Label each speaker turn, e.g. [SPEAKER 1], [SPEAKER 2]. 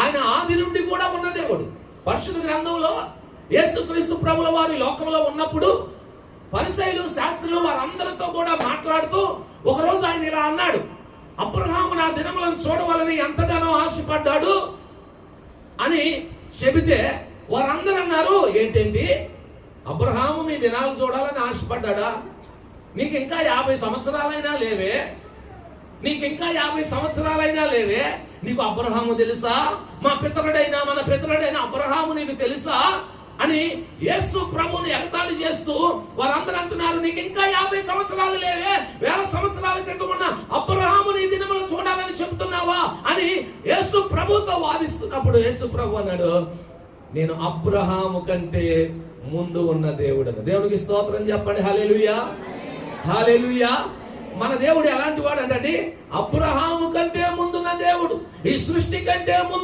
[SPEAKER 1] ఆయన ఆది నుండి కూడా ఉన్న దేవుడు. పరిశుద్ధ గ్రంథంలో యేసుక్రీస్తు ప్రభుల వారి లోకంలో ఉన్నప్పుడు పరిసయ్యులు, శాస్త్రులు వారందరితో కూడా మాట్లాడుతూ ఒకరోజు ఆయన ఇలా అన్నాడు, అబ్రహాము నా దినములను చూడవాలని ఎంతగానో ఆశపడ్డాడు అని చెబితే వారందరూ అన్నారు, ఏంటండి అబ్రహాము మీ దినాలు చూడాలని ఆశపడ్డా? నీకు ఇంకా 50 సంవత్సరాలైనా లేవే, నీకింకా 50 సంవత్సరాలైనా లేవే, నీకు అబ్రహాము తెలుసా? మన పితరుడైన అబ్రహాము నీకు తెలుసా అని యేసు ప్రభువుని ఎగతాళి చేస్తూ వారందరూ అంటున్నారు, నీకు ఇంకా 50 సంవత్సరాలు లేవే, 1000 సంవత్సరాల క్రితం ఉన్న అబ్రహాము నీ దినములు చూడాలని చెప్తున్నావా అని యేసు ప్రభుతో వాదిస్తున్నప్పుడు యేసు ప్రభు అన్నాడు, నేను అబ్రహాము కంటే ముందు ఉన్న దేవుడు. దేవునికి స్తోత్రం చెప్పండి. హల్లెలూయా, హల్లెలూయా. మన దేవుడు ఎలాంటి వాడు అంటే అబ్రహాము కంటే ముందున్న దేవుడు, ఈ సృష్టి కంటే ముందు